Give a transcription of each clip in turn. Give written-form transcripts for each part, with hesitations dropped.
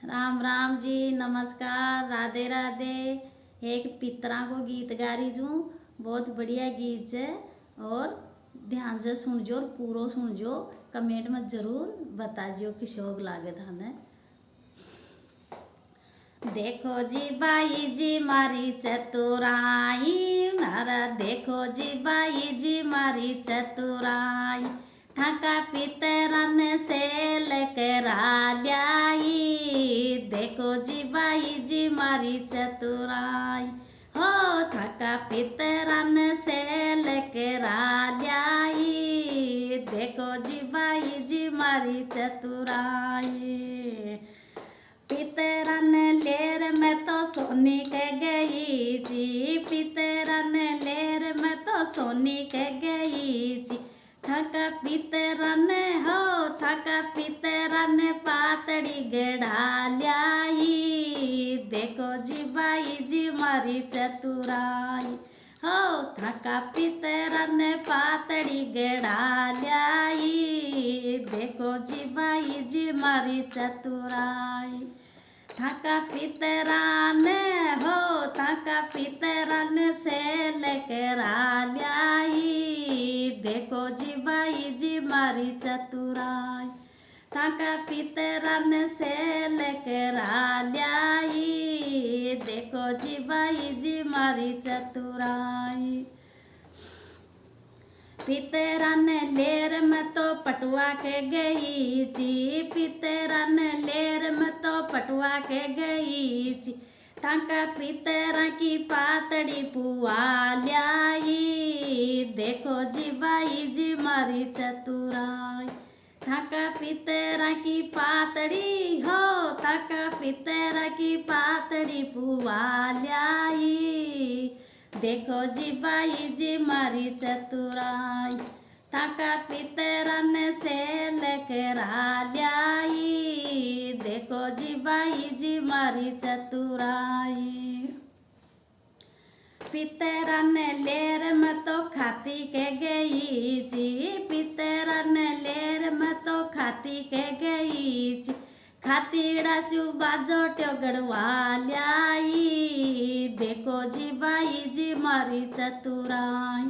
राम राम जी, नमस्कार, राधे राधे। एक पितरा को गीत गा रही हूँ। बहुत बढ़िया गीत है और ध्यान से सुनजो और पूरा सुनजो। कमेंट में जरूर बताजियो कि शौक लागे थाने। देखो जी बाई जी मारी चतुराई मारा, देखो जी बाई जी मारी चतुराई। थका पितरन से लेकरा ल्याई, देखो जी बाई जी मारी चतुराई। हो थका पितरन से लेकरा ल्याई, देखो जी बाई जी मारी चतुराई। पितरन लेर में तो सोनी के गई जी, पितरन लेर में तो सोनी के गई जी। थका पितरन हो थका पितरन पातड़ी गढ़ा ल्याई, देखो जी बाई जी मारी चतुराई। हो थका पितरन पातड़ी गढ़ा ल्याई, देखो जी बाई जी मारी चतुराई। थका पितरन हो थका पितरन से लेकरा ल्याई, देखो जी बाई जी मारी चतुराई। थका पितरन से लेकरा ल्याई, देखो जी बाई जी मारी चतुराई। पितरन लेर में तो पटुआ के गई जी, पितरन लेर में तो पटुआ के गई जी। थका पितरा की पातड़ी पुआ ल्याई, देखो जी बाई जी मारी चतुराई। थका पितरा की पातड़ी हो थका पितरा की पातड़ी पुआ ल्याई, देखो जी बाई जी मारी चतुराई। थका पितरन से लेकरा ल्याई, देखो जी बाई जी मारी चतुराई। पितरन लेर में तो खाती के गई जी, पितरन लेर में तो खाती के गई जी। खातीड़ा शु बाजो टोगड़वा ल्याई, देखो जी बाई जी मारी चतुराई।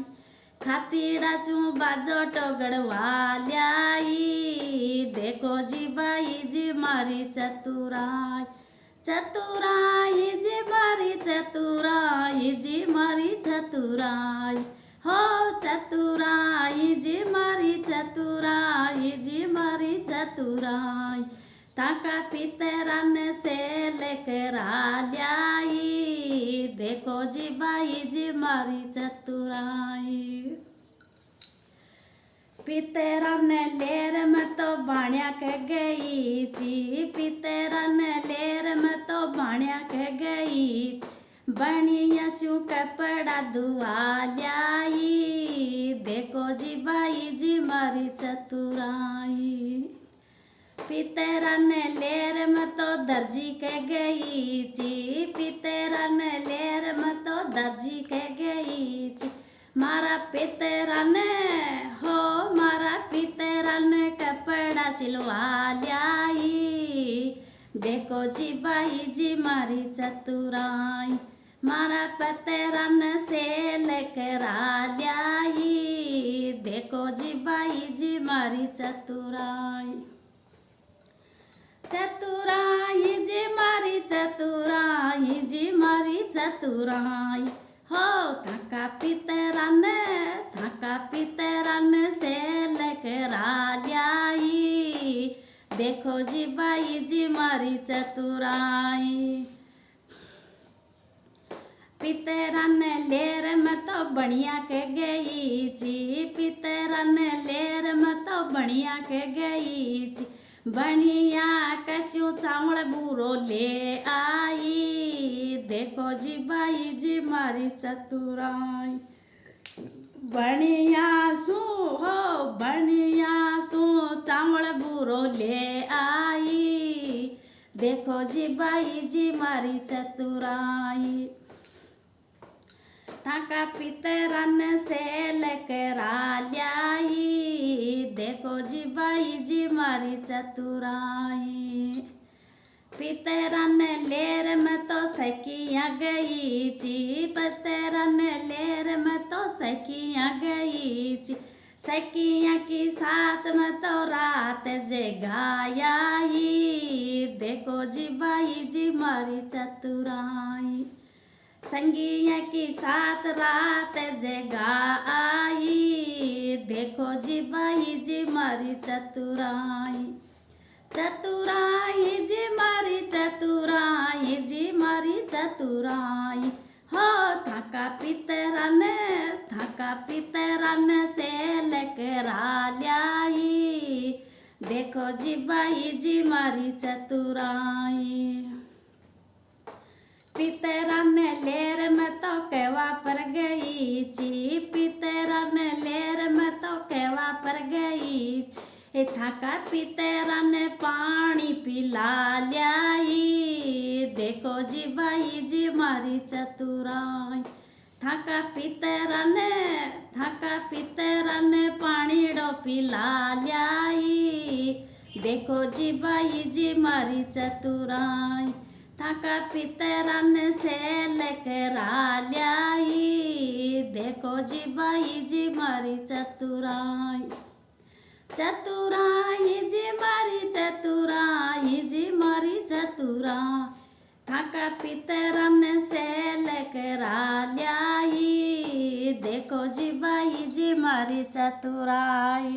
खातीड़ा शु बाजो टोगड़वा ल्याई, देखो जी बाई जी मारी चतुराई। चतुराई जी मारी चतुराई जी मारी चतुराई। हो चतुराई जी मारी चतुराई जी मारी चतुराई। थका पितरन से लेकरा ल्याई, देखो जी बाई जी मारी चतुराई। पितरन लेर में तो बाण्या के गई जी, पितरन लेर में तो बाण्या के गई। बनिया शु कपड़ा धुआ ल्याई, देखो जी बाई जी मारी चतुराई। पितरन लेर में तो दर्जी के गई जी, पितरन लेर में तो दर्जी के गई जी। मारा पितरन हो मारा पितरन कपड़ा सिलवा ल्याई, देखो जी बाई जी मारी चतुराई। मारा पितरन से लेकरा ल्याई, देखो जी बाई जी मारी चतुराई। चतुराई जी मारी चतुराई जी मारी चतुराई। हो थका पितरन से लेकरा ल्याई, देखो जी बाई जी मारी चतुराई। पितरन लेर में तो बढ़िया के गई जी, पितरन लेर में तो बढ़िया के गई जी। बढ़िया कस्यू चावल बूरो ले आई, देखो जी बाई जी मारी चतुराई। बढ़िया सु हो बढ़िया सु चावल बूरो ले आई, देखो जी बाई जी मारी चतुराई। थका पितरन से लेकरा ल्याई, देखो जी बाई जी मारी चतुराई। पितरन लेर में तो सखियाँ गई ची, पितरन लेर में तो सखियाँ गई ची, सखियाँ की साथ में तो रात जगाई। देखो जी बाई जी मारी चतुराई, संगिया की साथ रात जगाई। देखो जी बाई जी मारी चतुराई, चतुराई जी मारी चतुराई जी मारी चतुराई। हो थाका पितरन से लेकरा ल्याई। देखो जी बाई जी मारी चतुराई। पितरन लेर में तो कहवा पर गई ची, पितरन लेर में तो कहवा पर गई। थाका पितरन पानी पिला ल्याई। देखो जी बाई जी मारी चतुराई, थाका पितरन पानी डो पिला ल्याई। देखो जी बाई जी मारी चतुराई, थाका पितरन से लेकरा ल्याई। देखो जी बाई जी मारी चतुराई, चतुराई जी मारी चतुराई जी मारी चतुराई। थाका पितरन से लेकरा ल्याई। देखो जी बाई जी मारी चतुराई।